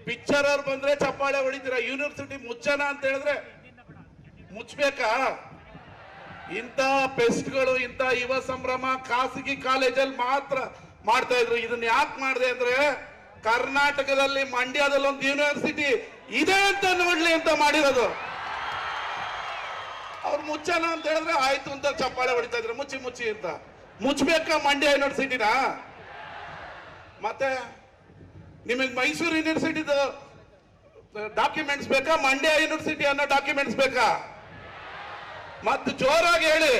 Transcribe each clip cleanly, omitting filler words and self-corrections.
Picture ಅವ್ರು ಬಂದ್ರೆ ಚಪ್ಪಾಳೆ ಹೊಡಿತೀರಾ, ಯೂನಿವರ್ಸಿಟಿ ಮುಚ್ಚನ ಅಂತ ಹೇಳಿದ್ರೆ ಮುಚ್ಚಬೇಕಾ? ಇಂಥ ಪೆಸ್ಟ್ಗಳು, ಇಂಥ ಯುವ ಸಂಭ್ರಮ ಖಾಸಗಿ ಕಾಲೇಜಲ್ಲಿ ಮಾತ್ರ ಮಾಡ್ತಾ ಇದ್ರು. ಇದನ್ನ ಯಾಕೆ ಮಾಡಿದೆ ಅಂದ್ರೆ ಕರ್ನಾಟಕದಲ್ಲಿ ಮಂಡ್ಯದಲ್ಲಿ ಒಂದು ಯೂನಿವರ್ಸಿಟಿ ಇದೆ ಅಂತ ನೋಡ್ಲಿ ಅಂತ ಮಾಡಿರೋದು. ಅವ್ರು ಮುಚ್ಚನ ಅಂತ ಹೇಳಿದ್ರೆ ಆಯ್ತು ಅಂತ ಚಪ್ಪಾಳೆ ಹೊಡಿತಾ ಇದ್ರು, ಮುಚ್ಚಿ ಮುಚ್ಚಿ ಅಂತ. ಮುಚ್ಚಬೇಕಾ ಮಂಡ್ಯ ಯೂನಿವರ್ಸಿಟಿನ? ಮತ್ತೆ ನಿಮಗೆ ಮೈಸೂರು ಯೂನಿವರ್ಸಿಟಿದ ಡಾಕ್ಯುಮೆಂಟ್ಸ್ ಬೇಕಾ, ಮಂಡ್ಯ ಯೂನಿವರ್ಸಿಟಿ ಅನ್ನೋ ಡಾಕ್ಯುಮೆಂಟ್ಸ್ ಬೇಕಾ? ಮತ್ತು ಜೋರಾಗಿ ಹೇಳಿ.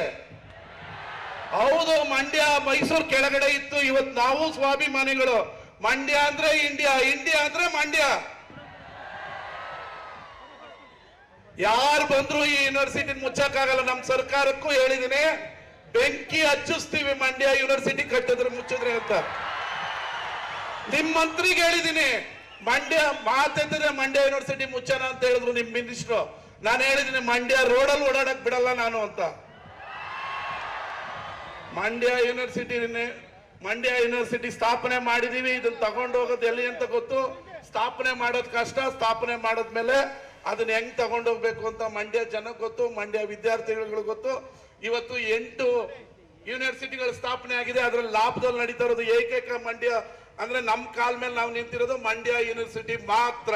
ಹೌದು, ಮಂಡ್ಯ ಮೈಸೂರು ಕೆಳಗಡೆ ಇತ್ತು, ಇವತ್ತು ನಾವು ಸ್ವಾಭಿಮಾನಿಗಳು. ಮಂಡ್ಯ ಅಂದ್ರೆ ಇಂಡಿಯಾ, ಇಂಡಿಯಾ ಅಂದ್ರೆ ಮಂಡ್ಯ. ಯಾರು ಬಂದ್ರು ಈ ಯೂನಿವರ್ಸಿಟಿ ಮುಚ್ಚಕ್ಕಾಗಲ್ಲ. ನಮ್ಮ ಸರ್ಕಾರಕ್ಕೂ ಹೇಳಿದೀನಿ, ಬೆಂಕಿ ಹಚ್ಚಿಸ್ತೀವಿ ಮಂಡ್ಯ ಯೂನಿವರ್ಸಿಟಿ ಕಟ್ಟಿದ್ರೆ ಮುಚ್ಚಿದ್ರೆ ಅಂತ. ನಿಮ್ ಮಂತ್ರಿಗೆ ಹೇಳಿದೀನಿ, ಮಂಡ್ಯ ಮಾತೆತ್ತಿದ್ರೆ ಮಂಡ್ಯ ಯೂನಿವರ್ಸಿಟಿ ಮುಚ್ಚನ ಅಂತ ಹೇಳಿದ್ರು ನಿಮ್ ಮಿನಿಸ್ಟ್ರು. ನಾನು ಹೇಳಿದೀನಿ ಮಂಡ್ಯ ರೋಡಲ್ಲಿ ಓಡಾಡಕ್ ಬಿಡಲ್ಲ ನಾನು ಅಂತ. ಮಂಡ್ಯ ಯೂನಿವರ್ಸಿಟಿ ಸ್ಥಾಪನೆ ಮಾಡಿದೀವಿ. ಇದನ್ನ ತಗೊಂಡು ಹೋಗೋದು ಎಲ್ಲಿ ಅಂತ ಗೊತ್ತು. ಸ್ಥಾಪನೆ ಮಾಡೋದು ಕಷ್ಟ, ಸ್ಥಾಪನೆ ಮಾಡೋದ್ಮೇಲೆ ಅದನ್ನ ಹೆಂಗ್ ತಗೊಂಡೋಗ್ಬೇಕು ಅಂತ ಮಂಡ್ಯ ಜನಕ್ಕೆ ಗೊತ್ತು, ಮಂಡ್ಯ ವಿದ್ಯಾರ್ಥಿಗಳಿಗೆ ಗೊತ್ತು. ಇವತ್ತು 8 ಯೂನಿವರ್ಸಿಟಿಗಳು ಸ್ಥಾಪನೆ ಆಗಿದೆ. ಅದ್ರಲ್ಲಿ ಲಾಭದಲ್ಲಿ ನಡೀತಾ ಇರೋದು ಏಕೈಕ ಮಂಡ್ಯ ಅಂದ್ರೆ ನಮ್ ಕಾಲ್ ಮೇಲೆ ನಾವು ನಿಂತಿರೋದು ಮಂಡ್ಯ ಯೂನಿವರ್ಸಿಟಿ ಮಾತ್ರ.